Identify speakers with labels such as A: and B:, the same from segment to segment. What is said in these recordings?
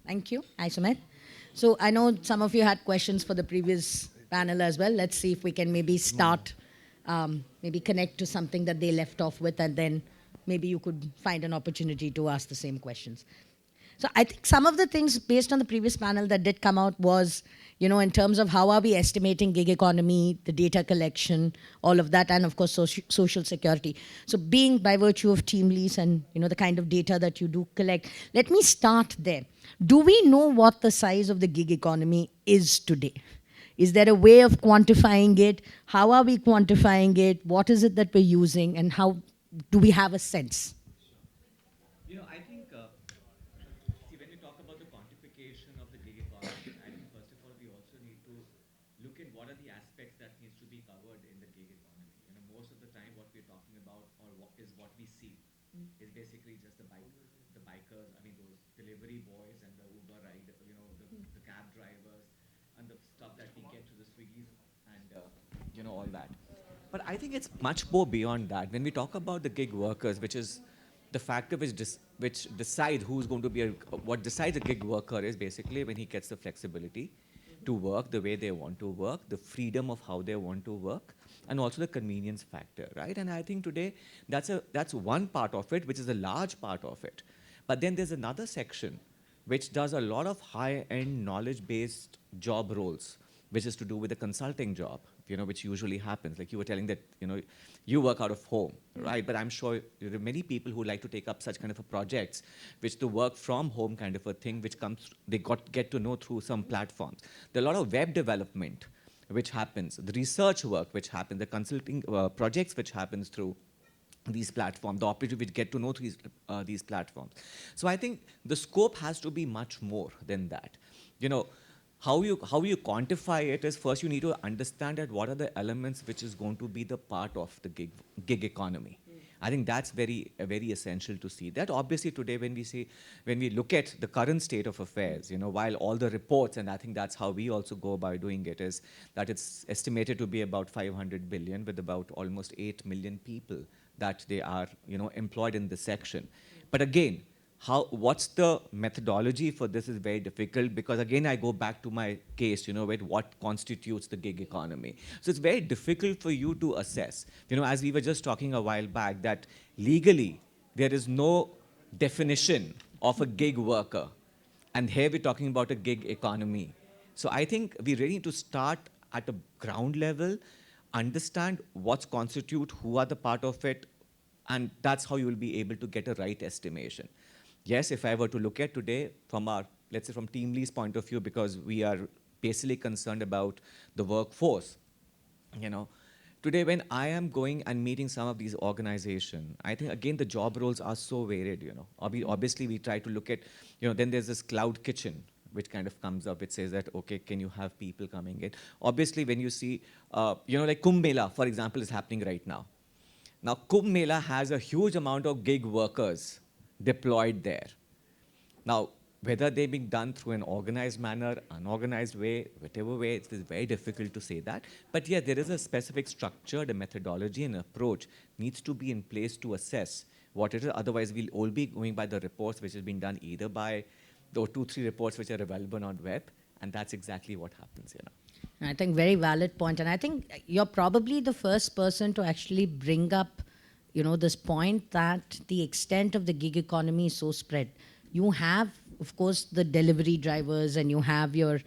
A: Thank you. Hi, Sumit. So I know some of you had questions for the previous panel as well. Let's see if we can maybe start, maybe connect to something that they left off with, and then maybe you could find an opportunity to ask the same questions. So I think some of the things based on the previous panel that did come out was, in terms of how are we estimating gig economy, the data collection, all of that, and of course social security. So being by virtue of Teamlease and the kind of data that you do collect, let me start there. Do we know what the size of the gig economy is today? Is there a way of quantifying it? How are we quantifying it? What is it that we're using, and how do we have a sense?
B: I think, see, when we talk about the quantification of the gig economy, I think first of all, we also need to look at what are the aspects that needs to be covered in the gig economy. Most of the time, what we're talking about, or what we see, is basically just the bikers. I mean, those delivery boys and the Uber rider, the cab drivers, and the stuff that we get to the Swiggies and all that. But I think it's much more beyond that. When we talk about the gig workers, which is the factor which decides who's going to be what decides a gig worker is basically when he gets the flexibility to work the way they want to work, the freedom of how they want to work, and also the convenience factor, right? And I think today that's one part of it, which is a large part of it. But then there's another section which does a lot of high-end knowledge-based job roles, which is to do with the consulting job, which usually happens. Like you were telling that, you work out of home, right? But I'm sure there are many people who like to take up such kind of a projects, which the work from home kind of a thing, which get to know through some platforms. There are a lot of web development, which happens, the research work, which happens, the consulting projects, which happens through these platforms, the opportunity to get to know these platforms. So I think the scope has to be much more than that. How you quantify it is first you need to understand that what are the elements which is going to be the part of the gig economy. I think that's very essential to see. That obviously today when we look at the current state of affairs, while all the reports, and I think that's how we also go by doing it, is that it's estimated to be about 500 billion with about almost 8 million people that they are, employed in this section. But again, what's the methodology for this is very difficult because again, I go back to my case, with what constitutes the gig economy. So it's very difficult for you to assess. As we were just talking a while back, that legally there is no definition of a gig worker. And here we're talking about a gig economy. So I think we really need to start at a ground level, understand what's constitute, who are the part of it, and that's how you will be able to get a right estimation. Yes, if I were to look at today from let's say from Teamlease point of view, because we are basically concerned about the workforce, today when I am going and meeting some of these organizations, I think again the job roles are so varied, Obviously we try to look at, then there's this cloud kitchen, which kind of comes up, it says that, okay, can you have people coming in? Obviously when you see, like Kumbh Mela, for example, is happening right now. Now, Kumbh Mela has a huge amount of gig workers deployed there. Now, whether they're being done through an organized manner, unorganized way, whatever way, it is very difficult to say that. But yeah, there is a specific structure, the methodology and approach needs to be in place to assess what it is. Otherwise, we'll all be going by the reports which has been done either by the 2-3 reports which are available on web, and that's exactly what happens.
A: I think very valid point, and I think you're probably the first person to actually bring up, this point that the extent of the gig economy is so spread. You have, of course, the delivery drivers, and you have your,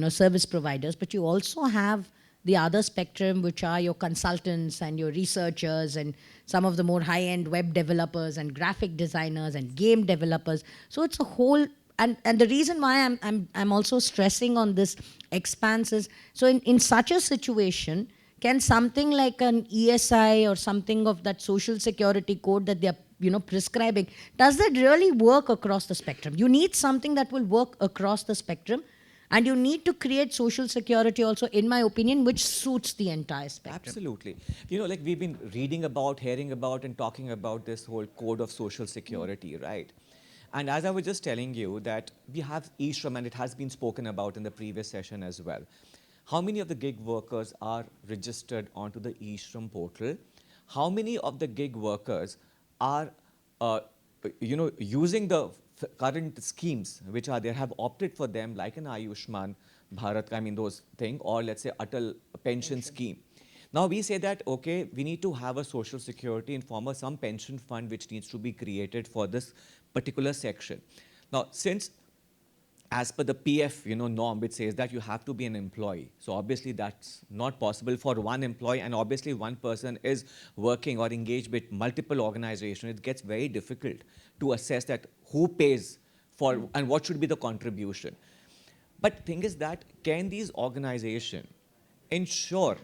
A: service providers, but you also have the other spectrum, which are your consultants and your researchers, and some of the more high-end web developers and graphic designers and game developers. So it's a whole. And the reason why I'm also stressing on this expanse is, so in such a situation, can something like an ESI or something of that social security code that they're prescribing, does that really work across the spectrum? You need something that will work across the spectrum, and you need to create social security also, in my opinion, which suits the entire spectrum.
B: Absolutely. Like we've been reading about, hearing about, and talking about this whole code of social security, right? And as I was just telling you that we have e-shram, and it has been spoken about in the previous session as well. How many of the gig workers are registered onto the e-shram portal? How many of the gig workers are, using the current schemes which are there have opted for them, like an Ayushman Bharat, I mean those thing, or let's say Atal pension scheme. Now we say that, okay, we need to have a social security in form of some pension fund which needs to be created for this particular section. Now, since as per the PF, norm, which says that you have to be an employee. So obviously that's not possible for one employee, and obviously one person is working or engaged with multiple organizations. It gets very difficult to assess that who pays for and what should be the contribution. But thing is that, can these organizations ensure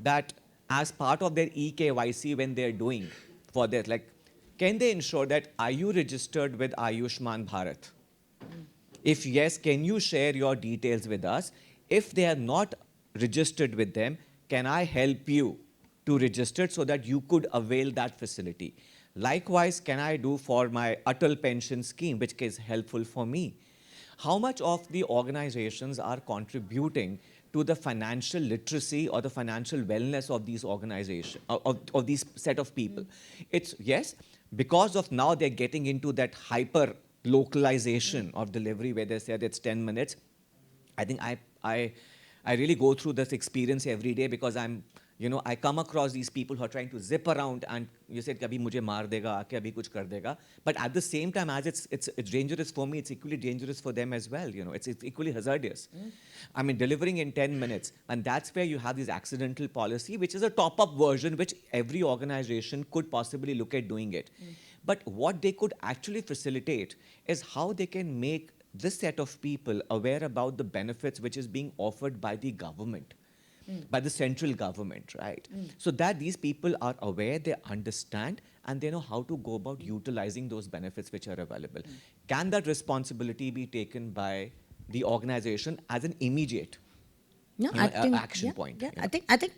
B: that as part of their eKYC when they're doing for this, like, can they ensure that are you registered with Ayushman Bharat? If yes, can you share your details with us? If they are not registered with them, can I help you to register so that you could avail that facility? Likewise, can I do for my Atal pension scheme, which is helpful for me? How much of the organizations are contributing to the financial literacy or the financial wellness of these organizations, of these set of people? It's, yes, because of now they're getting into that hyper localization of delivery where they said it's 10 minutes. I think I really go through this experience every day because I come across these people who are trying to zip around and you said, kabhi mujhe maar dega, aake abhi kuch kar dega. But at the same time, as it's dangerous for me, it's equally dangerous for them as well. It's equally hazardous. I mean, delivering in 10 minutes. And that's where you have this accidental policy, which is a top-up version, which every organization could possibly look at doing it. But what they could actually facilitate is how they can make this set of people aware about the benefits which is being offered by the government, by the central government, right? So that these people are aware, they understand, and they know how to go about utilizing those benefits which are available. Can that responsibility be taken by the organization as an immediate action point?
A: Yeah. I think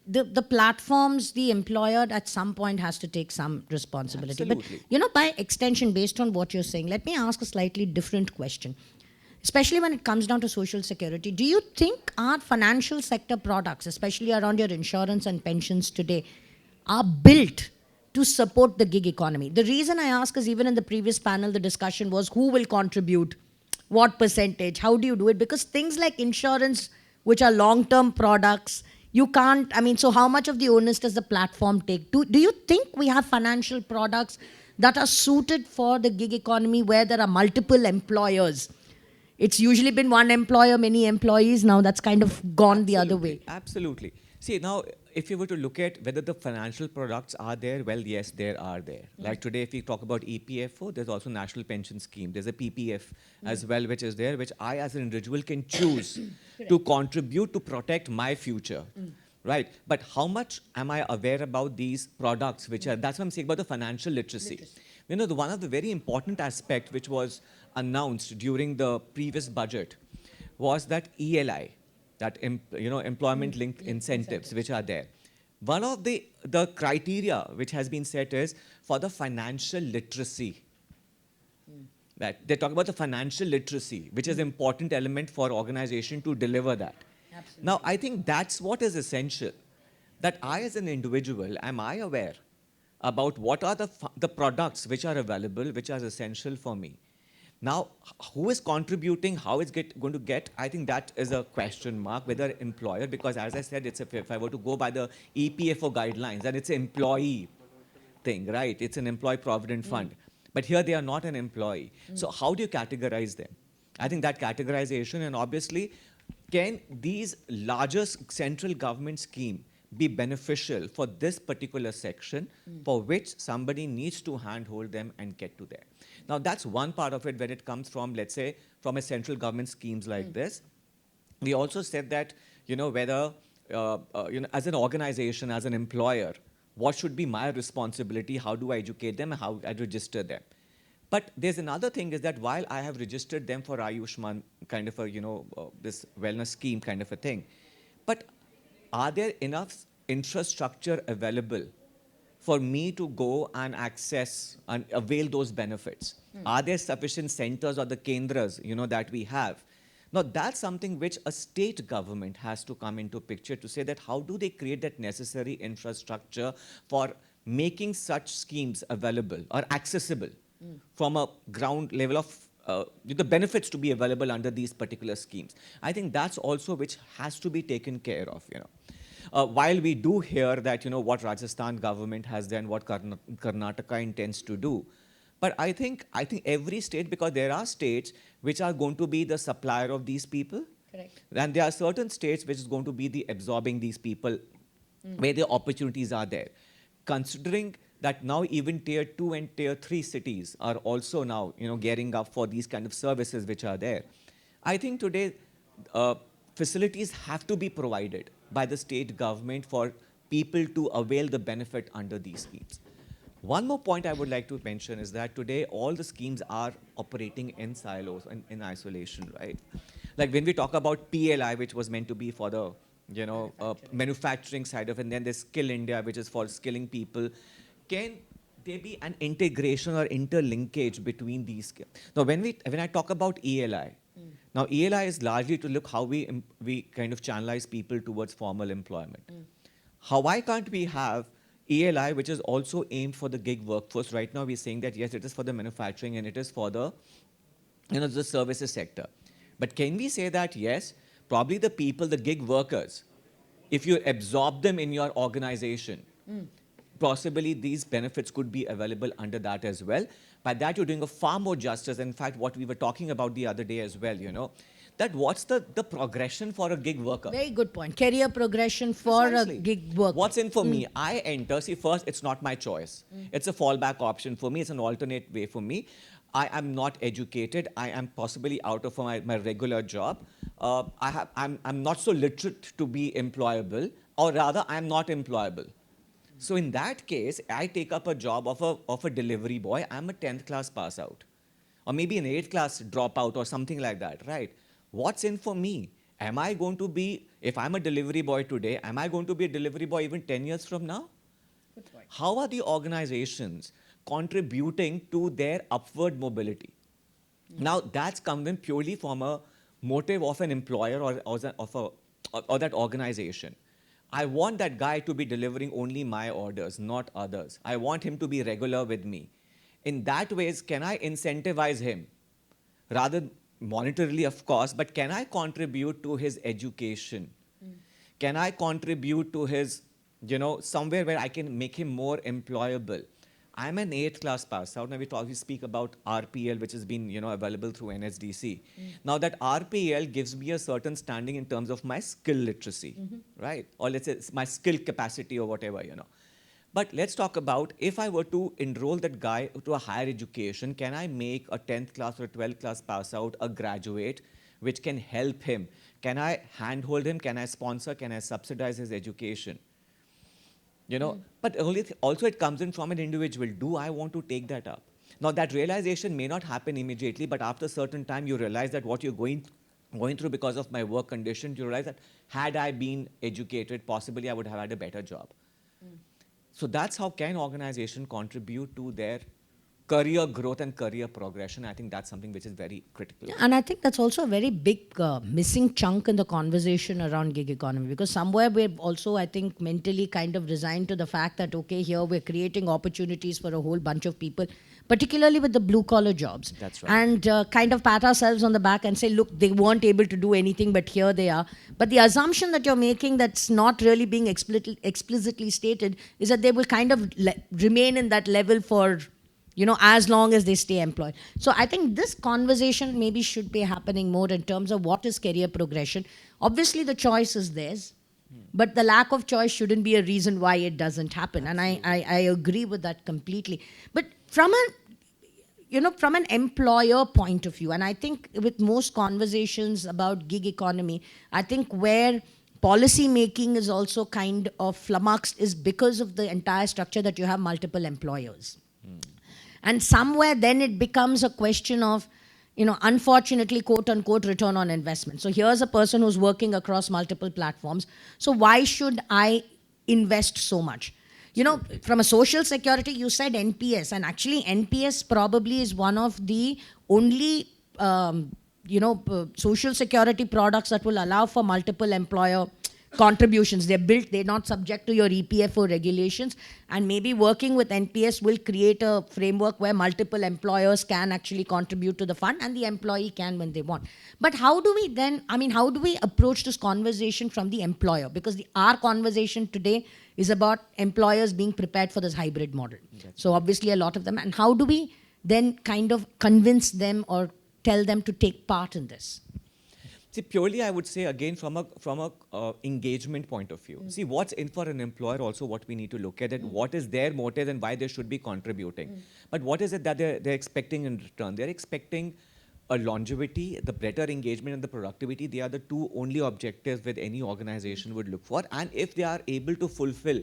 A: the platforms, the employer at some point has to take some responsibility.
B: Absolutely.
A: But by extension, based on what you're saying, let me ask a slightly different question. Especially when it comes down to social security, do you think our financial sector products, especially around your insurance and pensions today, are built to support the gig economy? The reason I ask is, even in the previous panel, the discussion was who will contribute, what percentage, how do you do it? Because things like insurance, which are long-term products, you can't, so how much of the onus does the platform take? Do you think we have financial products that are suited for the gig economy where there are multiple employers? It's usually been one employer, many employees. Now that's kind of gone the other way.
B: Absolutely. See, now, if you were to look at whether the financial products are there, well, yes, there are there. Like today, if we talk about EPFO, there's also National Pension Scheme. There's a PPF as well, which is there, which I, as an individual, can choose to contribute to protect my future. Right? But how much am I aware about these products, which are, that's what I'm saying about the financial literacy. One of the very important aspects which was announced during the previous budget was that ELI, that employment-linked incentives which are there. One of the criteria which has been set is for the financial literacy. That they talk about the financial literacy, which is an important element for organization to deliver that. Absolutely. Now, I think that's what is essential. That I, as an individual, am I aware about what are the products which are available, which are essential for me? Now, who is contributing, how it's going to get, I think that is a question mark, whether employer, because as I said, if I were to go by the EPFO guidelines, then it's an employee thing, right? It's an employee provident fund. But here they are not an employee. So how do you categorize them? I think that categorization, and obviously, can these larger central government scheme be beneficial for this particular section for which somebody needs to handhold them and get to there? Now, that's one part of it when it comes from, let's say, from a central government schemes like this. We also said that, whether, as an organization, as an employer, what should be my responsibility? How do I educate them? How I register them? But there's another thing is that while I have registered them for Ayushman, kind of a, this wellness scheme kind of a thing, but are there enough infrastructure available for me to go and access and avail those benefits? Are there sufficient centers or the kendras, that we have? Now, that's something which a state government has to come into picture to say that how do they create that necessary infrastructure for making such schemes available or accessible
C: from a ground level of the benefits to be available under these particular schemes. I think that's also which has to be taken care of, while we do hear that, what Rajasthan government has done, what Karnataka intends to do, but I think every state, because there are states which are going to be the supplier of these people.
A: Correct.
C: And there are certain states which is going to be the absorbing these people, where the opportunities are there. Considering that now even tier 2 and tier 3 cities are also now, gearing up for these kind of services which are there. I think today facilities have to be provided by the state government for people to avail the benefit under these schemes. One more point I would like to mention is that today all the schemes are operating in silos and in isolation, right? Like when we talk about PLI, which was meant to be for the manufacturing side of it, and then there's Skill India, which is for skilling people. Can there be an integration or interlinkage between these skills? Now, when I talk about ELI, now ELI is largely to look how we kind of channelize people towards formal employment. Why can't we have ELI, which is also aimed for the gig workforce? Right now, we're saying that yes, it is for the manufacturing and it is for the the services sector. But can we say that yes, probably the people, the gig workers, if you absorb them in your organization, possibly these benefits could be available under that as well. By that, you're doing a far more justice. In fact, what we were talking about the other day as well, that what's the progression for a gig worker?
A: Very good point. Career progression for
C: Precisely.
A: a gig worker.
C: What's in for me? I enter. See, first, it's not my choice. It's a fallback option for me. It's an alternate way for me. I am not educated. I am possibly out of my regular job. I'm not so literate to be employable, or rather, I'm not employable. So in that case, I take up a job of a delivery boy. I'm a 10th class pass out, or maybe an 8th class dropout or something like that, right? What's in for me? Am I going to be, if I'm a delivery boy today, am I going to be a delivery boy even 10 years from now?
A: Good point.
C: How are the organizations contributing to their upward mobility? Now, that's coming purely from a motive of an employer or that organization. I want that guy to be delivering only my orders, not others. I want him to be regular with me. In that ways, can I incentivize him? Rather monetarily, of course, but can I contribute to his education? Can I contribute to his, somewhere where I can make him more employable? I'm an 8th class pass out. Now we speak about RPL, which has been, available through NSDC. Now that RPL gives me a certain standing in terms of my skill literacy, right? Or let's say it's my skill capacity or whatever, But let's talk about if I were to enroll that guy to a higher education, can I make a 10th class or a 12th class pass out a graduate, which can help him? Can I handhold him? Can I sponsor? Can I subsidize his education? But also it comes in from an individual. Do I want to take that up? Now that realization may not happen immediately, but after a certain time you realize that what you're going through because of my work condition, you realize that had I been educated, possibly I would have had a better job. So that's how can organization contribute to their career growth and career progression. I think that's something which is very critical.
A: Yeah, and I think that's also a very big missing chunk in the conversation around gig economy, because somewhere we're also, I think, mentally kind of resigned to the fact that, okay, here we're creating opportunities for a whole bunch of people, particularly with the blue collar jobs.
C: That's right.
A: And kind of pat ourselves on the back and say, look, they weren't able to do anything, but here they are. But the assumption that you're making that's not really being explicitly stated is that they will kind of remain in that level for as long as they stay employed. So I think this conversation maybe should be happening more in terms of what is career progression. Obviously, the choice is theirs, but the lack of choice shouldn't be a reason why it doesn't happen. And I agree with that completely. But from an employer point of view, and I think with most conversations about gig economy, I think where policy making is also kind of flummoxed is because of the entire structure that you have multiple employers. And somewhere then it becomes a question of, unfortunately, quote unquote, return on investment. So here's a person who's working across multiple platforms. So why should I invest so much? From a social security, you said NPS, and actually NPS probably is one of the only, social security products that will allow for multiple employer contributions. They're built, they're not subject to your EPFO regulations. And maybe working with NPS will create a framework where multiple employers can actually contribute to the fund and the employee can when they want. But how do we then, how do we approach this conversation from the employer? Because our conversation today is about employers being prepared for this hybrid model. So obviously a lot of them. And how do we then kind of convince them or tell them to take part in this?
C: See, purely I would say again from a engagement point of view. See, what's in for an employer also what we need to look at it. What is their motive and why they should be contributing. But what is it that they're expecting in return? They're expecting a longevity, the better engagement and the productivity. They are the two only objectives that any organization would look for. And if they are able to fulfill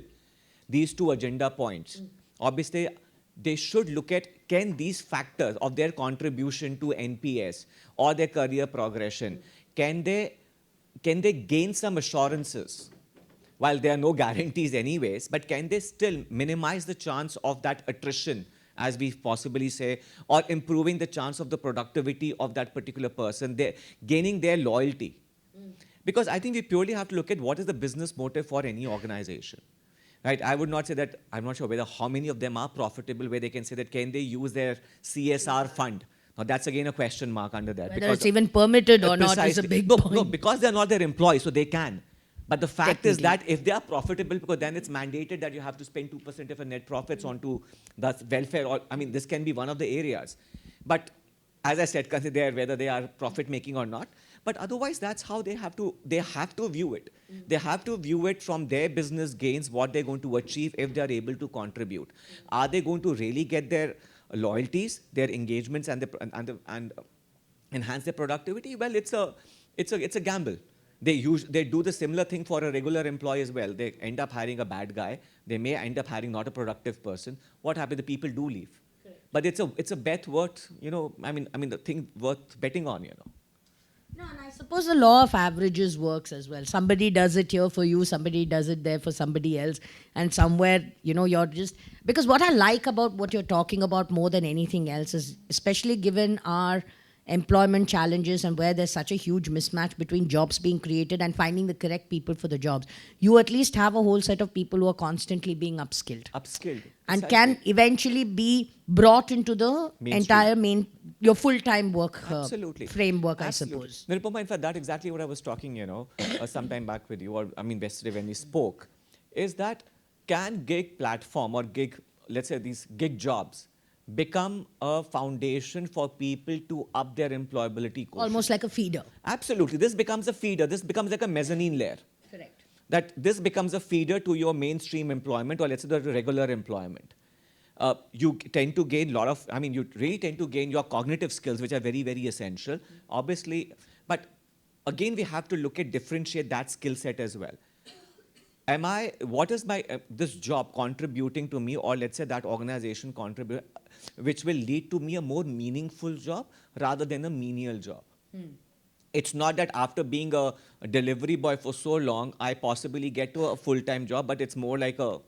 C: these two agenda points, obviously they should look at can these factors of their contribution to NPS or their career progression, can they gain some assurances? While there are no guarantees anyways, but can they still minimize the chance of that attrition, as we possibly say, or improving the chance of the productivity of that particular person, they're gaining their loyalty? Because I think we purely have to look at what is the business motive for any organization. Right? I would not say that, I'm not sure whether how many of them are profitable, where they can say that can they use their CSR fund? Now that's again a question mark under that.
A: Whether it's even permitted or not is a big point.
C: No, because they're not their employees, so they can. But the fact is that if they are profitable, because then it's mandated that you have to spend 2% of your net profits onto the welfare, or this can be one of the areas. But as I said, consider whether they are profit making or not. But otherwise, that's how they have to view it. They have to view it from their business gains, what they're going to achieve if they are able to contribute. Are they going to really get their loyalties, their engagements, and enhance their productivity? Well, it's a gamble. They do the similar thing for a regular employee as well. They end up hiring a bad guy. They may end up hiring not a productive person. What happens? The people do leave. Correct. But it's a bet worth, the thing worth betting on,
A: No, and I suppose the law of averages works as well. Somebody does it here for you, somebody does it there for somebody else, and somewhere, you're just... Because what I like about what you're talking about more than anything else is, especially given our employment challenges and where there's such a huge mismatch between jobs being created and finding the correct people for the jobs, you at least have a whole set of people who are constantly being upskilled. And exactly. Can eventually be brought into the entire your full-time work framework, absolutely. I suppose.
C: Nirupama, in fact, that's exactly what I was talking, some time back with you, or yesterday when we spoke, is that can gig platform or let's say these gig jobs, become a foundation for people to up their employability quotient?
A: Almost like a feeder.
C: Absolutely. This becomes a feeder. This becomes like a mezzanine layer.
A: Correct.
C: That this becomes a feeder to your mainstream employment, or let's say the regular employment. You tend to gain you really tend to gain your cognitive skills, which are very, very essential, obviously. But again, we have to differentiate that skill set as well. What is this job contributing to me, or let's say that organization contribute, which will lead to me a more meaningful job rather than a menial job. It's not that after being a delivery boy for so long, I possibly get to a full-time job, but it's more like a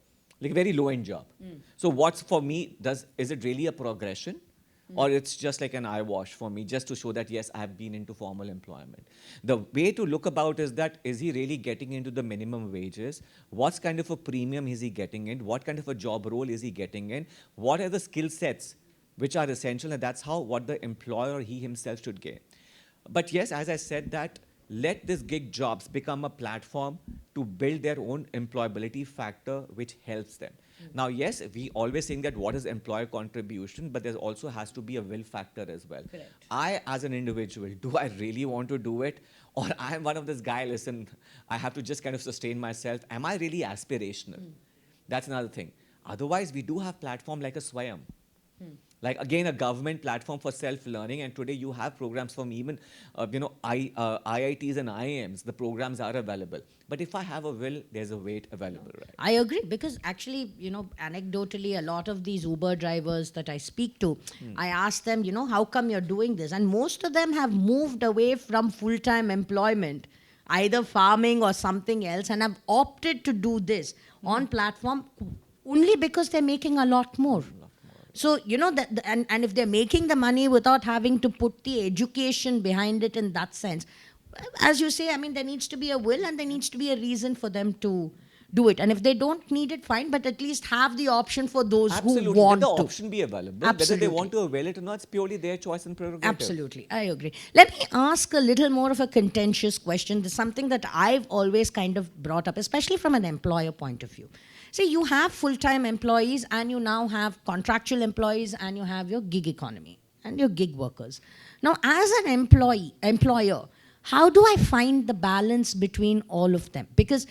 C: very low-end job. So what's for me, is it really a progression? Or it's just like an eyewash for me, just to show that, yes, I've been into formal employment. The way to look about is that, is he really getting into the minimum wages? What kind of a premium is he getting in? What kind of a job role is he getting in? What are the skill sets which are essential? And that's what the employer, he himself, should gain. But yes, as I said, that let these gig jobs become a platform to build their own employability factor, which helps them. Now, yes, we always think that what is employer contribution, but there also has to be a will factor as well.
A: Correct.
C: I, as an individual, do I really want to do it? Or I'm one of this guy, listen, I have to just kind of sustain myself. Am I really aspirational? That's another thing. Otherwise, we do have platform like a Swayam. Like, again, a government platform for self-learning. And today you have programs from even, IITs and IIMs. The programs are available. But if I have a will, there's a weight available, right?
A: I agree, because actually, anecdotally, a lot of these Uber drivers that I speak to, I ask them, how come you're doing this? And most of them have moved away from full-time employment, either farming or something else, and have opted to do this on platform only because they're making a lot more. So, and if they're making the money without having to put the education behind it in that sense, as you say, I mean, there needs to be a will and there needs to be a reason for them to do it. And if they don't need it, fine, but at least have the option for those
C: Absolutely.
A: who want
C: Let the
A: to.
C: option be available.
A: Absolutely.
C: Whether they want to avail it or not, it's purely their choice and prerogative.
A: Absolutely, I agree. Let me ask a little more of a contentious question. There's something that I've always kind of brought up, especially from an employer point of view. See, you have full-time employees and you now have contractual employees and you have your gig economy and your gig workers. Now, as an employer, how do I find the balance between all of them? Because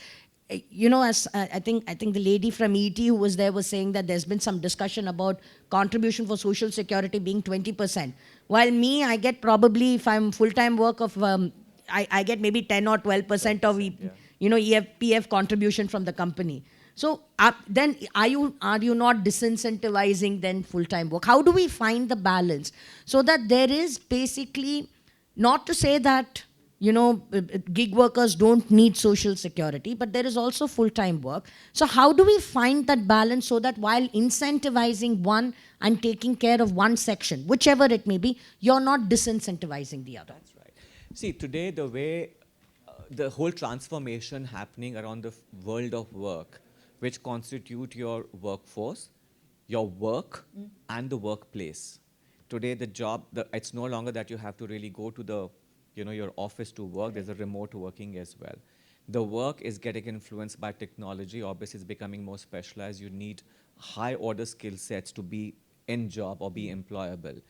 A: as I think the lady from ET who was there was saying that there's been some discussion about contribution for social security being 20%. While me, I get probably, if I'm full-time work of, I get maybe 10 or 12% of, EFPF contribution from the company. So then are you not disincentivizing then full-time work? How do we find the balance so that there is basically, not to say that gig workers don't need social security, but there is also full-time work. So how do we find that balance so that while incentivizing one and taking care of one section, whichever it may be, you're not disincentivizing the other?
C: That's right. See, today the way the whole transformation happening around the world of work, which constitute your workforce, your work, and the workplace. Today, the job, it's no longer that you have to really go to your office to work. There's a remote working as well. The work is getting influenced by technology. Obviously, it's becoming more specialized. You need high order skill sets to be in job or be employable.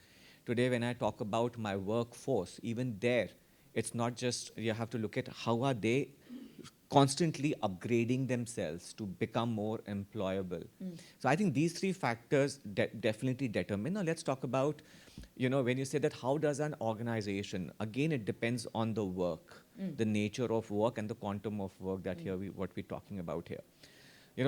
C: Today, when I talk about my workforce, even there, it's not just, you have to look at how are they constantly upgrading themselves to become more employable. So I think these three factors definitely determine. Now let's talk about, when you say that how does an organization, again, it depends on the work, the nature of work and the quantum of work that what we're talking about here.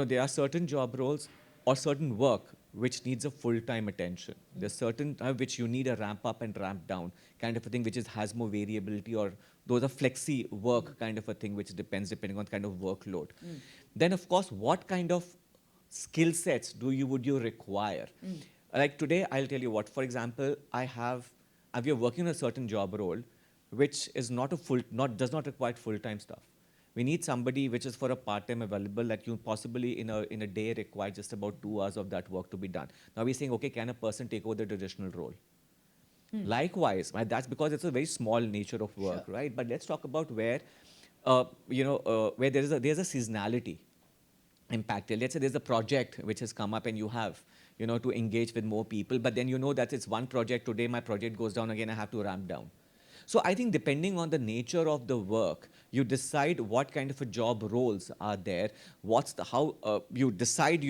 C: There are certain job roles or certain work which needs a full-time attention. There's certain which you need a ramp up and ramp down kind of a thing, which has more variability, or those are flexi work kind of a thing, which depending on the kind of workload. Then, of course, what kind of skill sets would you require? Like today, I'll tell you what. For example, we are working on a certain job role, which is does not require full-time stuff. We need somebody which is for a part-time available, that you possibly in a day require just about 2 hours of that work to be done. Now we're saying, okay, can a person take over the traditional role? Likewise, right, that's because it's a very small nature of work, sure, right? But let's talk about where, where there's a seasonality impacted. Let's say there's a project which has come up and you have, to engage with more people, but then that it's one project. Today my project goes down again, I have to ramp down. So I think depending on the nature of the work, you decide what kind of a job roles are there, you decide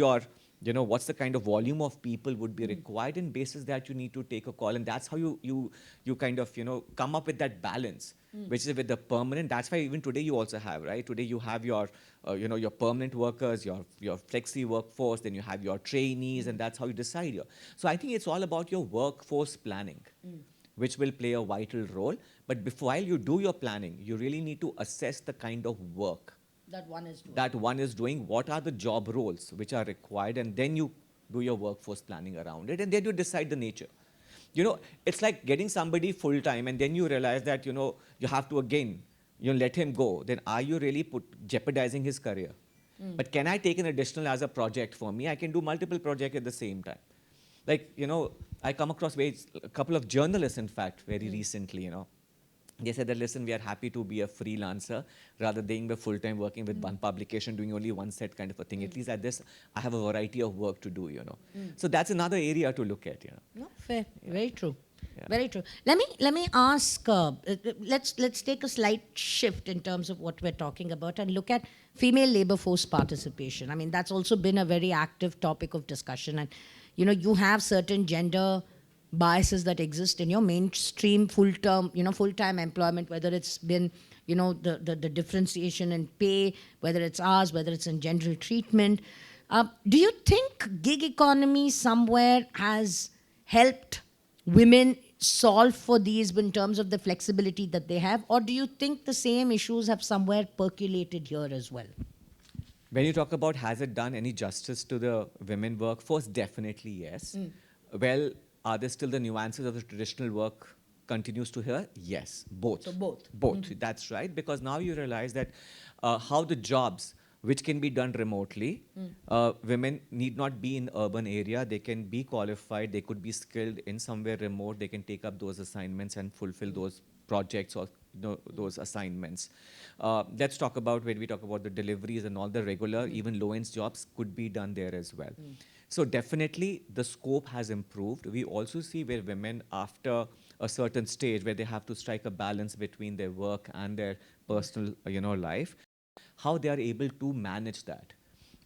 C: what's the kind of volume of people would be required, and basis that you need to take a call, and that's how you kind of come up with that balance, which is with the permanent. That's why even today you also have, right? Today you have your your permanent workers, your flexi workforce, then you have your trainees, and that's how you decide here. So I think it's all about your workforce planning, which will play a vital role. But while you do your planning, you really need to assess the kind of work
A: That one is doing.
C: What are the job roles which are required, and then you do your workforce planning around it, and then you decide the nature. It's like getting somebody full-time, and then you realize that, you have to again, let him go. Then are you really jeopardizing his career? But can I take an additional as a project for me? I can do multiple projects at the same time. Like, I come across a couple of journalists, in fact, very recently, They said that, listen, we are happy to be a freelancer rather than being full-time working with one publication, doing only one set kind of a thing. At least at this, I have a variety of work to do, So that's another area to look at,
A: No, fair. Yeah. Very true.
C: Yeah.
A: Very true. Let me ask, let's take a slight shift in terms of what we're talking about and look at female labor force participation. I mean, that's also been a very active topic of discussion. And, you have certain gender biases that exist in your mainstream full-time employment, whether it's been, the differentiation in pay, whether it's hours, whether it's in general treatment. Do you think gig economy somewhere has helped women solve for these in terms of the flexibility that they have, or do you think the same issues have somewhere percolated here as well?
C: When you talk about has it done any justice to the women workforce, definitely yes. Well, are there still the nuances of the traditional work continues to hear, yes, both.
A: So both.
C: Both, that's right, because now you realize that how the jobs which can be done remotely, women need not be in urban area, they can be qualified, they could be skilled in somewhere remote, they can take up those assignments and fulfill those projects or those assignments. Let's talk about, when we talk about the deliveries and all the regular, even low-end jobs could be done there as well. So definitely the scope has improved. We also see where women, after a certain stage where they have to strike a balance between their work and their personal life, how they are able to manage that.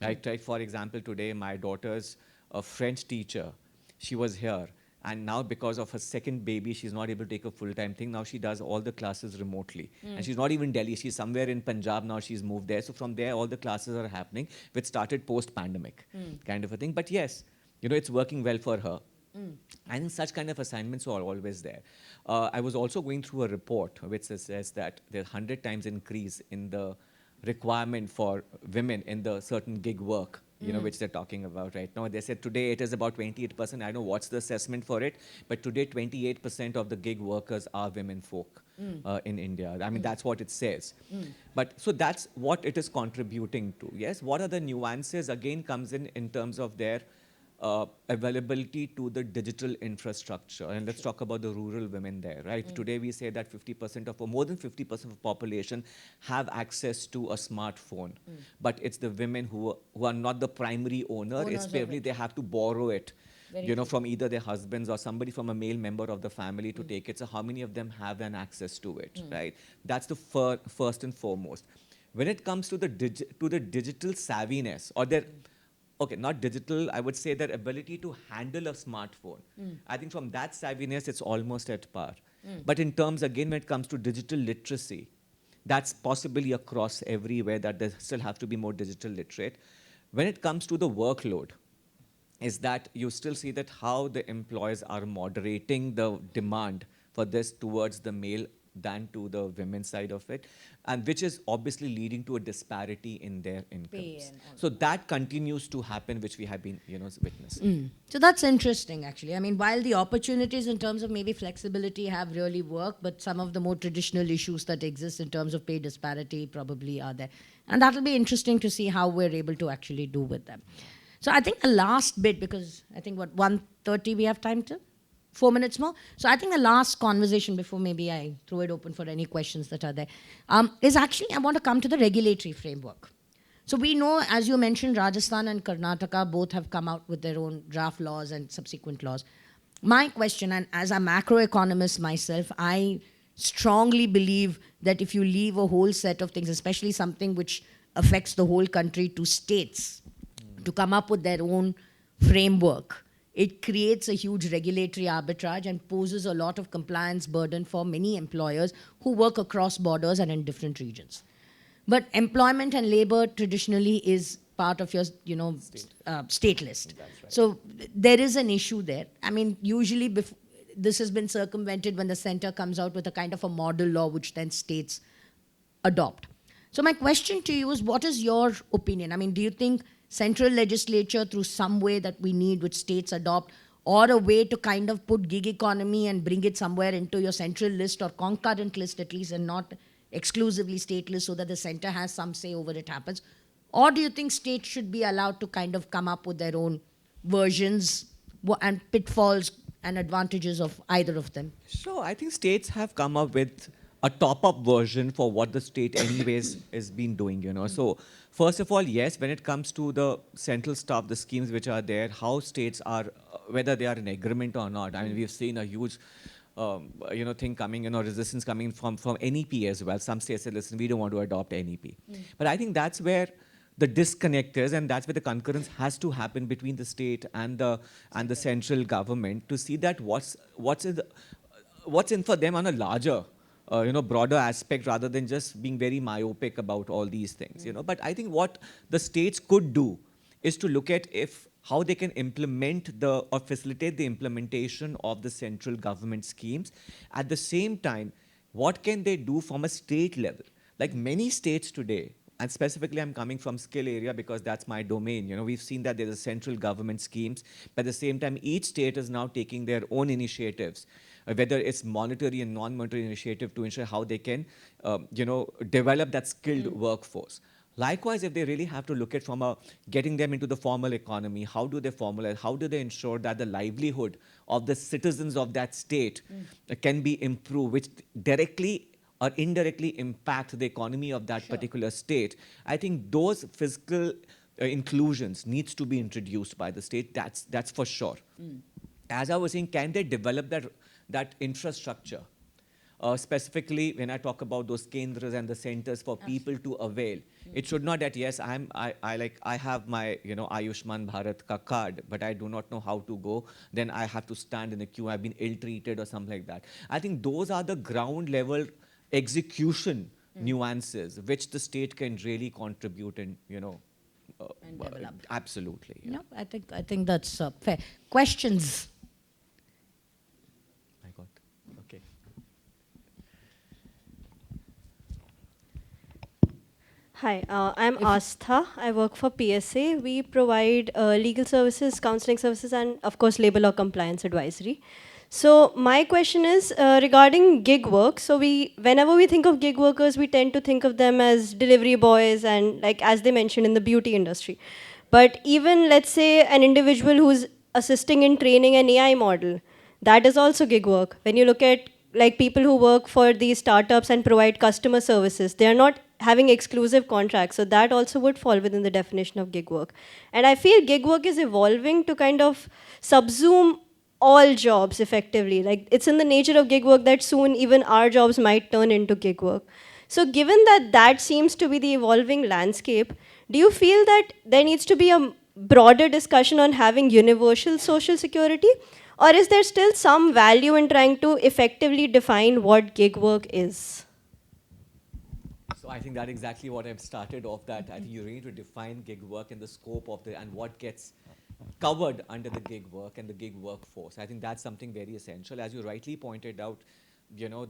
C: Right? For example, today my daughter's a French teacher, she was here, and now because of her second baby, she's not able to take a full-time thing. Now she does all the classes remotely. And she's not even Delhi, she's somewhere in Punjab now, she's moved there. So from there, all the classes are happening, which started post-pandemic kind of a thing. But yes, it's working well for her. I think such kind of assignments are always there. I was also going through a report which says that there's 100 times increase in the requirement for women in the certain gig work, which they're talking about right now. They said today it is about 28%. I don't know what's the assessment for it, but today 28% of the gig workers are women folk in India. I mean, that's what it says. But so that's what it is contributing to. Yes, what are the nuances? Again, comes in terms of their availability to the digital infrastructure. And let's talk about the rural women there, right? Today we say that 50% or more than 50% of the population have access to a smartphone. But it's the women who are not the primary owner.
A: Owners
C: it's
A: of
C: probably
A: it.
C: they have to borrow it.
A: Very true.
C: From either their husbands or somebody from a male member of the family to take it. So how many of them have an access to it, right? That's the first and foremost. When it comes to the digital savviness or their okay, not digital, I would say their ability to handle a smartphone. I think from that savviness, it's almost at par. But in terms, again, when it comes to digital literacy, that's possibly across everywhere that they still have to be more digital literate. When it comes to the workload, is that you still see that how the employers are moderating the demand for this towards the male than to the women's side of it, and which is obviously leading to a disparity in their incomes.
A: and all
C: So that continues to happen, which we have been, witnessing.
A: So that's interesting, actually. I mean, while the opportunities in terms of maybe flexibility have really worked, but some of the more traditional issues that exist in terms of pay disparity probably are there. And that'll be interesting to see how we're able to actually do with them. So I think the last bit, because I think, 1:30 we have time to? 4 minutes more. So I think the last conversation before maybe I throw it open for any questions that are there, is actually I want to come to the regulatory framework. So we know, as you mentioned, Rajasthan and Karnataka both have come out with their own draft laws and subsequent laws. My question, and as a macroeconomist myself, I strongly believe that if you leave a whole set of things, especially something which affects the whole country, to states to come up with their own framework, it creates a huge regulatory arbitrage and poses a lot of compliance burden for many employers who work across borders and in different regions. But employment and labor traditionally is part of your, state list.
C: Right.
A: So there is an issue there. I mean, usually this has been circumvented when the center comes out with a kind of a model law, which then states adopt. So my question to you is, what is your opinion? I mean, do you think central legislature through some way that we need, which states adopt, or a way to kind of put gig economy and bring it somewhere into your central list or concurrent list at least, and not exclusively state list, so that the center has some say over it happens? Or do you think states should be allowed to kind of come up with their own versions and pitfalls and advantages of either of them?
C: So I think states have come up with a top-up version for what the state anyways is been doing. So first of all, yes, when it comes to the central stuff, the schemes which are there, how states are, whether they are in agreement or not. I mean, we've seen a huge thing coming, resistance coming from NEP as well. Some states say, listen, we don't want to adopt NEP. But I think that's where the disconnect is, and that's where the concurrence has to happen between the state and the central government to see that what's in for them on a larger broader aspect, rather than just being very myopic about all these things. But I think what the states could do is to look at how they can implement or facilitate the implementation of the central government schemes. At the same time, what can they do from a state level? Like many states today, and specifically I'm coming from skill area because that's my domain. We've seen that there's a central government schemes, but at the same time, each state is now taking their own initiatives whether it's monetary and non-monetary initiative to ensure how they can, develop that skilled workforce. Likewise, if they really have to look at from a getting them into the formal economy, how do they formalize, how do they ensure that the livelihood of the citizens of that state can be improved, which directly or indirectly impact the economy of that particular state. I think those fiscal inclusions needs to be introduced by the state. That's for sure. As I was saying, can they develop that infrastructure? Specifically, when I talk about those kendras and the centers for people to avail, it should not that yes, I have my Ayushman Bharat ka card, but I do not know how to go. Then I have to stand in a queue. I've been ill-treated or something like that. I think those are the ground level execution nuances which the state can really contribute and
A: And develop.
C: Absolutely. Yeah.
A: No, I think that's fair. Questions?
C: I got. Okay.
D: Hi, I'm Astha. I work for PSA. We provide legal services, counseling services, and of course, labor law compliance advisory. So my question is regarding gig work. So whenever we think of gig workers, we tend to think of them as delivery boys and, like as they mentioned, in the beauty industry. But even let's say an individual who's assisting in training an AI model, that is also gig work. When you look at like people who work for these startups and provide customer services, they are not having exclusive contracts. So that also would fall within the definition of gig work. And I feel gig work is evolving to kind of subsume all jobs effectively. Like it's in the nature of gig work that soon even our jobs might turn into gig work. So given that that seems to be the evolving landscape, do you feel that there needs to be a broader discussion on having universal social security? Or is there still some value in trying to effectively define what gig work is?
C: So I think that's exactly what I've started off that. I think you need to define gig work and the scope of and what gets covered under the gig work and the gig workforce. I think that's something very essential. As you rightly pointed out,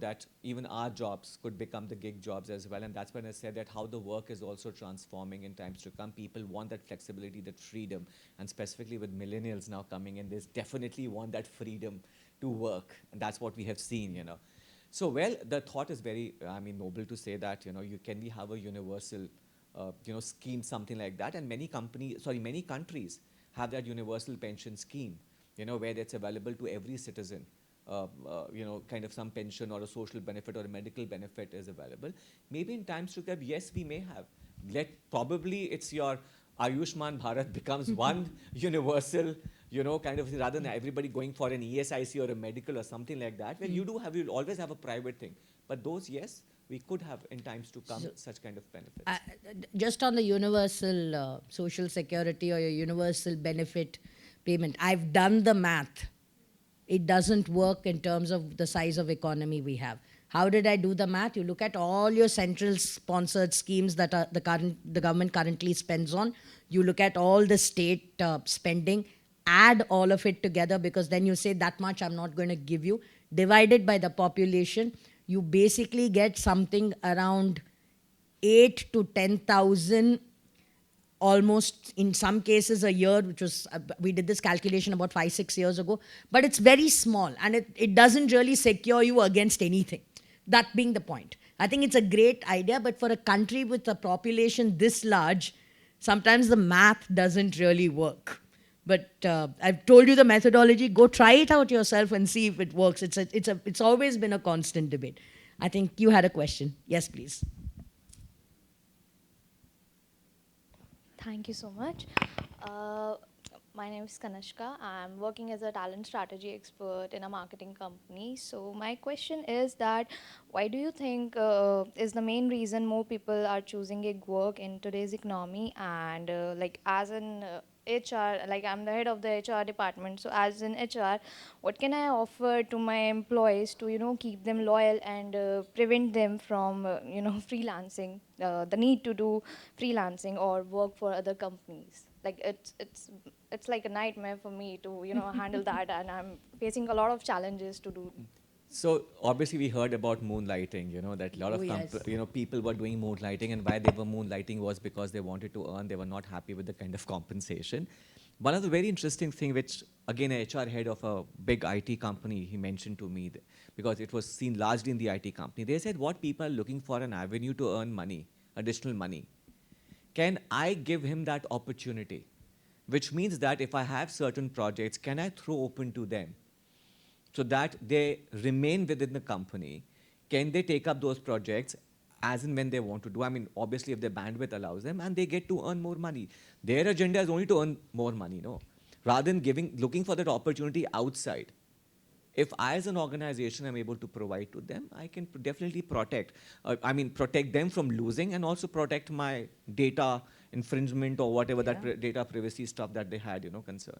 C: that even our jobs could become the gig jobs as well. And that's when I said that how the work is also transforming in times to come. People want that flexibility, that freedom. And specifically with millennials now coming in, they definitely want that freedom to work. And that's what we have seen. So, well, the thought is very, noble to say that, we have a universal, scheme, something like that. And many countries have that universal pension scheme, where it's available to every citizen. Kind of some pension or a social benefit or a medical benefit is available. Maybe in times to come, yes, we may have. Probably it's your Ayushman Bharat becomes one universal, kind of rather than everybody going for an ESIC or a medical or something like that, where you'll always have a private thing. But those, yes, we could have in times to come such kind of benefits.
A: Just on the universal social security or your universal benefit payment, I've done the math. It doesn't work in terms of the size of economy we have. How did I do the math? You look at all your central sponsored schemes that the government currently spends on. You look at all the state spending, add all of it together, because then you say that much I'm not going to give you. Divided by the population, you basically get something around 8 to 10,000 almost in some cases a year, which was, we did this calculation about 5-6 years ago, but it's very small and it doesn't really secure you against anything. That being the point. I think it's a great idea, but for a country with a population this large, sometimes the math doesn't really work. But I've told you the methodology. Go try it out yourself and see if it works. It's always been a constant debate. I think you had a question. Yes, please.
E: Thank you so much. My name is Kanashka. I'm working as a talent strategy expert in a marketing company. So my question is that why do you think is the main reason more people are choosing gig work in today's economy? And like as an HR, like I'm the head of the HR department. So as an HR, what can I offer to my employees to keep them loyal and prevent them from freelancing, the need to do freelancing or work for other companies? Like it's like a nightmare for me to handle that, and I'm facing a lot of challenges to do.
C: So obviously we heard about moonlighting, that a lot of people were doing moonlighting, and why they were moonlighting was because they wanted to earn, they were not happy with the kind of compensation. One of the very interesting thing, which again a HR head of a big IT company, he mentioned to me, because it was seen largely in the IT company. They said what people are looking for an avenue to earn money, additional money. Can I give him that opportunity? Which means that if I have certain projects, can I throw open to them so that they remain within the company? Can they take up those projects as and when they want to do? I mean, obviously, if their bandwidth allows them, and they get to earn more money. Their agenda is only to earn more money, no? Rather than looking for that opportunity outside. If I, as an organization, am able to provide to them, I can definitely protect them from losing, and also protect my data infringement or whatever that data privacy stuff that they had, concern.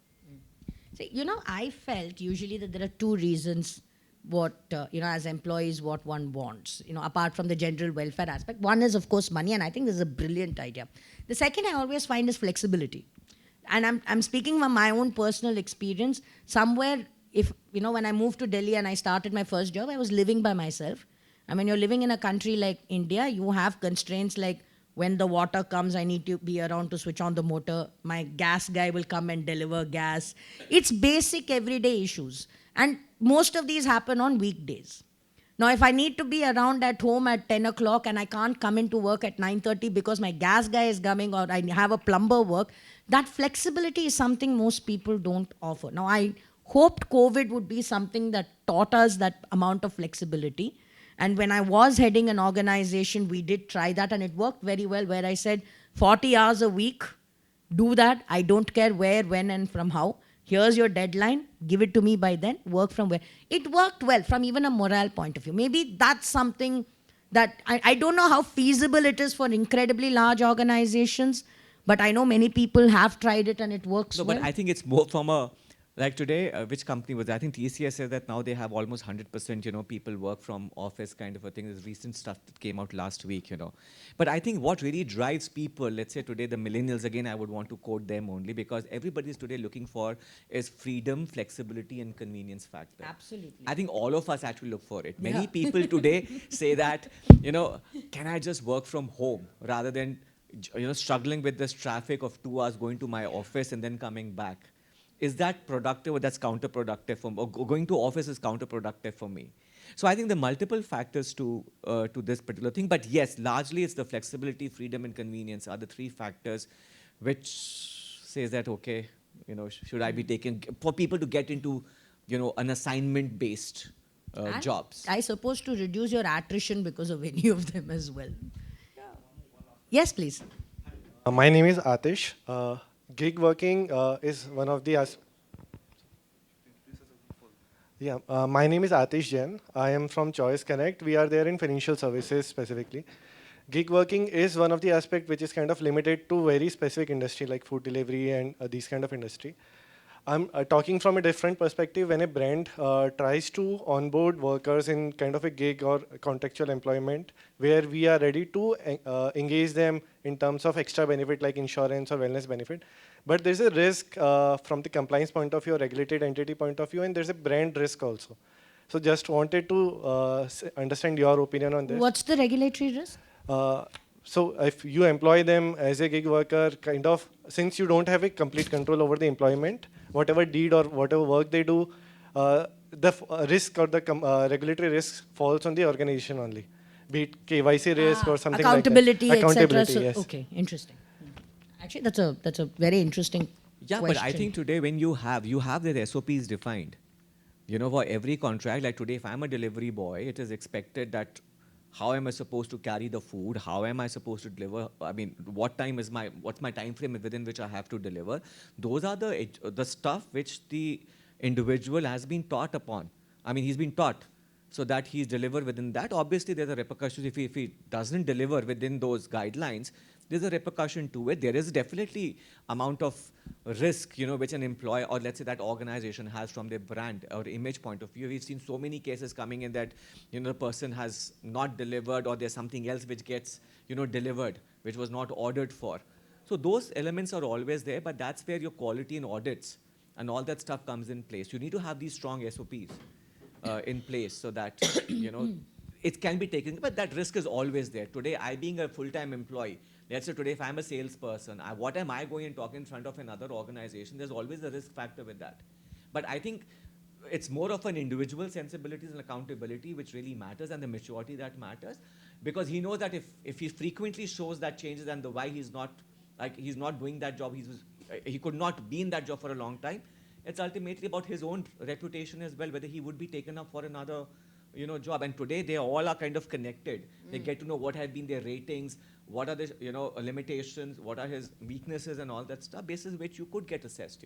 A: See, I felt usually that there are two reasons what, as employees, what one wants, apart from the general welfare aspect. One is, of course, money, and I think this is a brilliant idea. The second I always find is flexibility. And I'm speaking from my own personal experience. Somewhere, if, when I moved to Delhi and I started my first job, I was living by myself. And when you're living in a country like India, you have constraints like when the water comes, I need to be around to switch on the motor. My gas guy will come and deliver gas. It's basic everyday issues. And most of these happen on weekdays. Now, if I need to be around at home at 10 o'clock and I can't come into work at 9:30 because my gas guy is coming or I have a plumber work, that flexibility is something most people don't offer. Now, I hoped COVID would be something that taught us that amount of flexibility. And when I was heading an organization, we did try that and it worked very well, where I said 40 hours a week, do that. I don't care where, when, and from how. Here's your deadline. Give it to me by then. Work from where. It worked well from even a morale point of view. Maybe that's something that I don't know how feasible it is for incredibly large organizations, but I know many people have tried it and it works well.
C: But I think it's more from a, like today, which company was it? I think TCS said that now they have almost 100%, people work from office kind of a thing. There's recent stuff that came out last week, But I think what really drives people, let's say today the millennials, again, I would want to quote them only, because everybody is today looking for is freedom, flexibility, and convenience factor.
A: Absolutely.
C: I think all of us actually look for it. Many people today say that, can I just work from home rather than, struggling with this traffic of 2 hours going to my office and then coming back. Is that productive or that's counterproductive for me? Or going to office is counterproductive for me. So I think the multiple factors to this particular thing. But yes, largely it's the flexibility, freedom, and convenience are the three factors which says that, okay, should I be taking, for people to get into, an assignment-based jobs.
A: I suppose to reduce your attrition because of any of them as well. Yes, please.
F: My name is Atish. Gig working is one of the my name is Atish Jain. I am from Choice Connect. We are there in financial services specifically. Gig working is one of the aspects which is kind of limited to very specific industry like food delivery and these kind of industry. I'm talking from a different perspective. When a brand tries to onboard workers in kind of a gig or contractual employment, where we are ready to engage them in terms of extra benefit like insurance or wellness benefit, but there's a risk from the compliance point of view, or regulated entity point of view, and there's a brand risk also. So just wanted to understand your opinion on this.
A: What's the regulatory risk?
F: So if you employ them as a gig worker, kind of, since you don't have a complete control over the employment, whatever deed or whatever work they do, the risk or the regulatory risk falls on the organization only, be it KYC risk or something
A: accountability,
F: like that.
A: Accountability,
F: etc.
A: yes. Okay, interesting. Actually, that's a very interesting
C: Yeah,
A: question.
C: but I think today when you have the SOPs defined, for every contract, like today, if I'm a delivery boy, it is expected that how am I supposed to carry the food? How am I supposed to deliver? I mean, what's my time frame within which I have to deliver? Those are the stuff which the individual has been taught upon. I mean, he's been taught so that he's delivered within that. Obviously, there's a repercussion if he doesn't deliver within those guidelines. There's a repercussion to it. There is definitely amount of risk, which an employer or let's say that organization has from their brand or image point of view. We've seen so many cases coming in that, the person has not delivered or there's something else which gets, delivered, which was not ordered for. So those elements are always there, but that's where your quality and audits and all that stuff comes in place. You need to have these strong SOPs in place so that, it can be taken, but that risk is always there. Today, I being a full-time employee, Let's say today, if I'm a salesperson, what am I going and talking in front of another organization? There's always a risk factor with that. But I think it's more of an individual sensibilities and accountability which really matters, and the maturity that matters, because he knows that if he frequently shows that changes and the why he's not doing that job, he could not be in that job for a long time. It's ultimately about his own reputation as well, whether he would be taken up for another job. And today they all are kind of connected. They get to know what have been their ratings, what are the limitations, what are his weaknesses and all that stuff, basis which you could get assessed.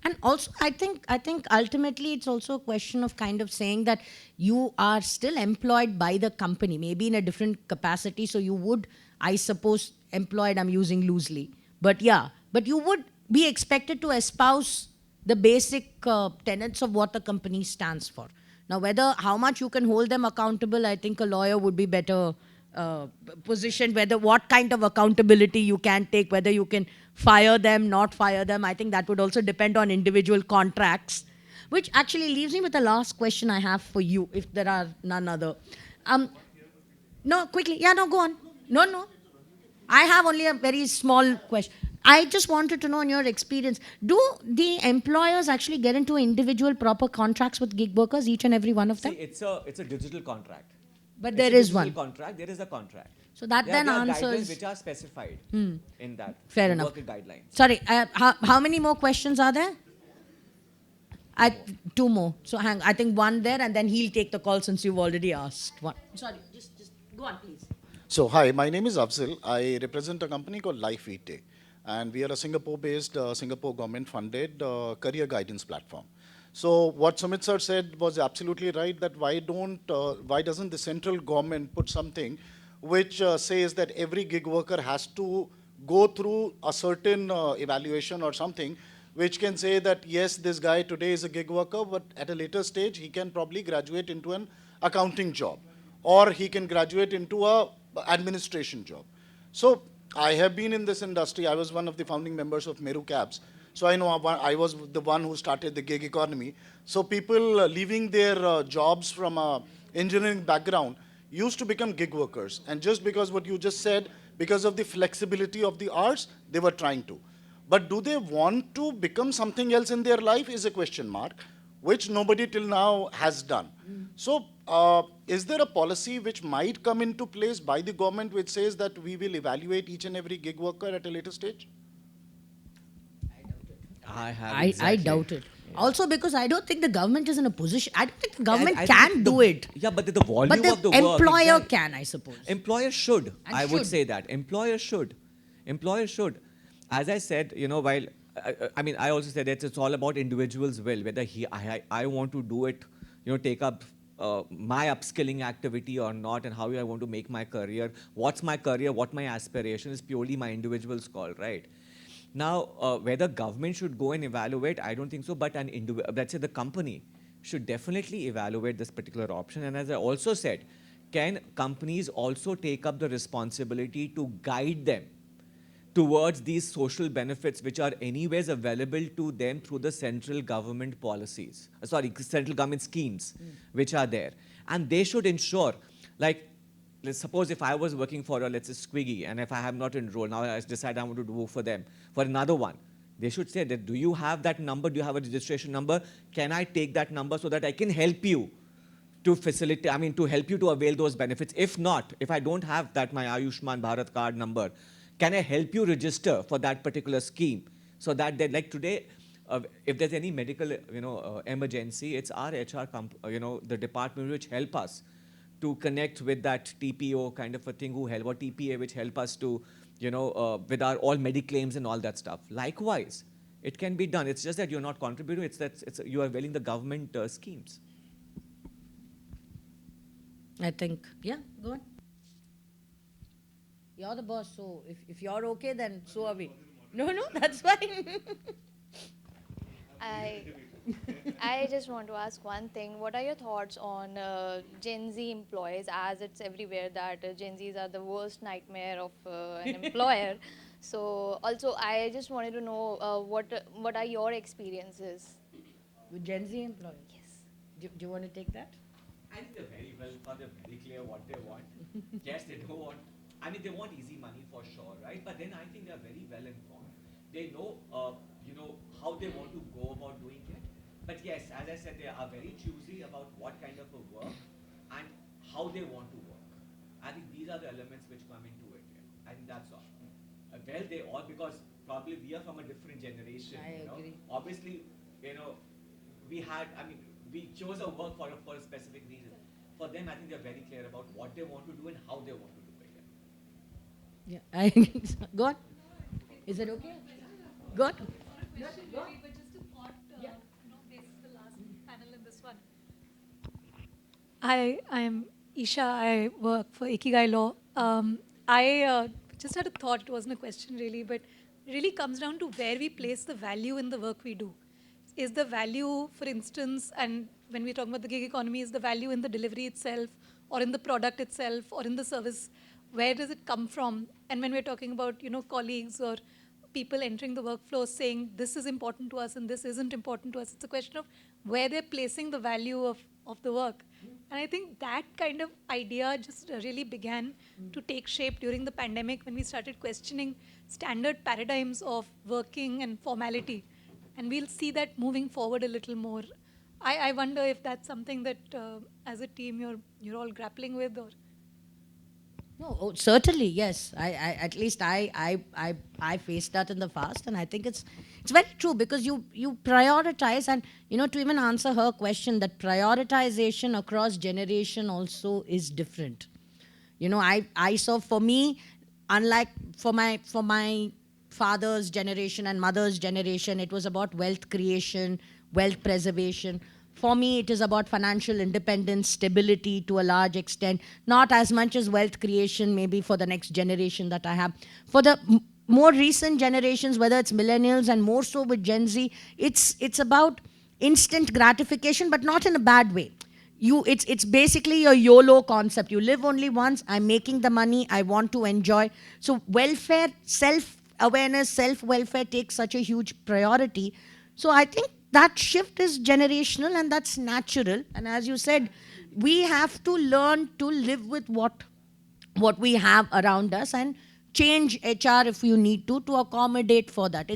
A: And also, I think ultimately it's also a question of kind of saying that you are still employed by the company, maybe in a different capacity. So you would, I suppose, employed, I'm using loosely, but yeah, but you would be expected to espouse the basic tenets of what the company stands for. Now, whether how much you can hold them accountable, I think a lawyer would be better positioned, whether what kind of accountability you can take, whether you can fire them, not fire them. I think that would also depend on individual contracts, which actually leaves me with the last question I have for you, if there are none other. Um, no, quickly. Yeah, no, go on. No, no. I have only a very small question. I just wanted to know, in your experience, do the employers actually get into individual proper contracts with gig workers, each and every one of them?
C: See, it's a digital contract.
A: But
C: It's
A: there
C: a
A: is
C: digital
A: one.
C: contract. There is a contract.
A: So that
C: There
A: then
C: are guidelines
A: answers.
C: which are specified in that.
A: Fair
C: the
A: enough.
C: Working guidelines.
A: Sorry, how many more questions are there? Two more. So I think one there, and then he'll take the call since you've already asked one. Sorry, just go on, please.
G: So, hi, my name is Afzal. I represent a company called Life ET, and we are a Singapore-based, Singapore government-funded career guidance platform. So, what Sumit sir said was absolutely right. That why doesn't the central government put something which says that every gig worker has to go through a certain evaluation or something, which can say that yes, this guy today is a gig worker, but at a later stage he can probably graduate into an accounting job, or he can graduate into a administration job. So I have been in this industry. I was one of the founding members of Meru Cabs. So I know I was the one who started the gig economy. So people leaving their jobs from a engineering background used to become gig workers. And just because what you just said, because of the flexibility of the hours, they were trying to. But do they want to become something else in their life is a question mark, which nobody till now has done. So, is there a policy which might come into place by the government which says that we will evaluate each and every gig worker at a later stage?
A: I
C: Exactly.
A: doubt it.
C: Yeah.
A: Also, because I don't think the government is in a position. I don't think the government
C: I
A: can
C: think
A: do it.
C: Yeah, but the volume
A: But the
C: of the work.
A: employer
C: exactly.
A: can, I suppose.
C: Employer should.
A: And
C: I would
A: should.
C: say that. Employer should. Employer should. As I said, while I also said that it's all about individual's will, whether I want to do it, take up my upskilling activity or not, and how I want to make my career. What's my career? What my aspiration is purely my individual's call, right? Now, whether government should go and evaluate, I don't think so. But let's say the company should definitely evaluate this particular option. And as I also said, can companies also take up the responsibility to guide them towards these social benefits which are anyways available to them through the central government policies, central government schemes which are there. And they should ensure, like, let's suppose if I was working for let's say Squiggy, and if I have not enrolled, now I decide I want to do for them, for another one, they should say that, do you have that number? Do you have a registration number? Can I take that number so that I can help you to facilitate, to help you to avail those benefits? If not, if I don't have that, my Ayushman Bharat card number, can I help you register for that particular scheme? So that they, like today, if there's any medical, emergency, it's our HR, the department which help us to connect with that TPO kind of a thing or TPA, which help us to, with our all mediclaims and all that stuff. Likewise, it can be done. It's just that you're not contributing. You are availing the government schemes.
A: I think, yeah, go on. You're the boss, so if you're okay, then so are we. No, that's fine.
E: I just want to ask one thing. What are your thoughts on Gen Z employees, as it's everywhere that Gen Zs are the worst nightmare of an employer? So also, I just wanted to know what are your experiences?
A: With Gen Z employees?
E: Yes.
A: Do you want to take that?
C: I think they're very well thought, they're very clear what they want. Yes, they don't want. I mean, they want easy money for sure, right? But then I think they're very well informed. They know, how they want to go about doing it. But yes, as I said, they are very choosy about what kind of a work and how they want to work. I think these are the elements which come into it. Yeah. I think that's all. Well, they all, because probably we are from a different generation.
A: I agree.
C: Obviously, we chose a work for a specific reason. For them, I think they're very clear about what they want to do and how they want to do it.
A: Yeah. Go on. Is it okay? Go on.
H: Question really, but just a thought, based on the last panel in this one. Hi, I'm Isha. I work for Ikigai Law. I just had a thought. It wasn't a question really, but it really comes down to where we place the value in the work we do. Is the value, for instance, and when we're talking about the gig economy, is the value in the delivery itself, or in the product itself, or in the service? Where does it come from? And when we're talking about, colleagues or people entering the workflow saying this is important to us and this isn't important to us, it's a question of where they're placing the value of the work. And I think that kind of idea just really began to take shape during the pandemic when we started questioning standard paradigms of working and formality. And we'll see that moving forward a little more. I wonder if that's something that as a team you're all grappling with, or
A: No, certainly, yes. At least I faced that in the past, and I think it's very true because you prioritize, and to even answer her question, that prioritization across generation also is different. I saw, for me, unlike for my father's generation and mother's generation, it was about wealth creation, wealth preservation. For me, it is about financial independence, stability to a large extent, not as much as wealth creation maybe for the next generation that I have. For the more recent generations, whether it's millennials and more so with Gen Z, it's about instant gratification, but not in a bad way. It's basically a YOLO concept. You live only once. I'm making the money. I want to enjoy. So welfare, self-awareness, self-welfare takes such a huge priority. So I think that shift is generational and that's natural. And as you said, we have to learn to live with what we have around us and change HR if you need to accommodate for that.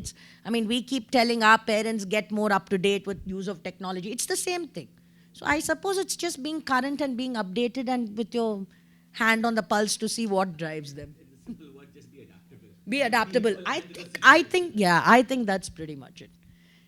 A: We keep telling our parents get more up to date with use of technology. It's the same thing. So I suppose it's just being current and being updated and with your hand on the pulse to see what drives them.
C: The simple word, just be adaptable.
A: Be adaptable. I think that's pretty much it.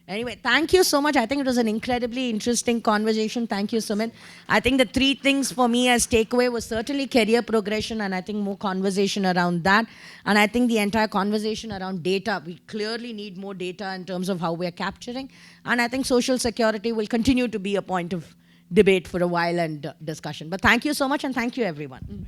A: Anyway, thank you so much. I think it was an incredibly interesting conversation. Thank you, Sumit. I think the three things for me as takeaway was certainly career progression, and I think more conversation around that. And I think the entire conversation around data, we clearly need more data in terms of how we're capturing. And I think social security will continue to be a point of debate for a while and discussion. But thank you so much, and thank you, everyone.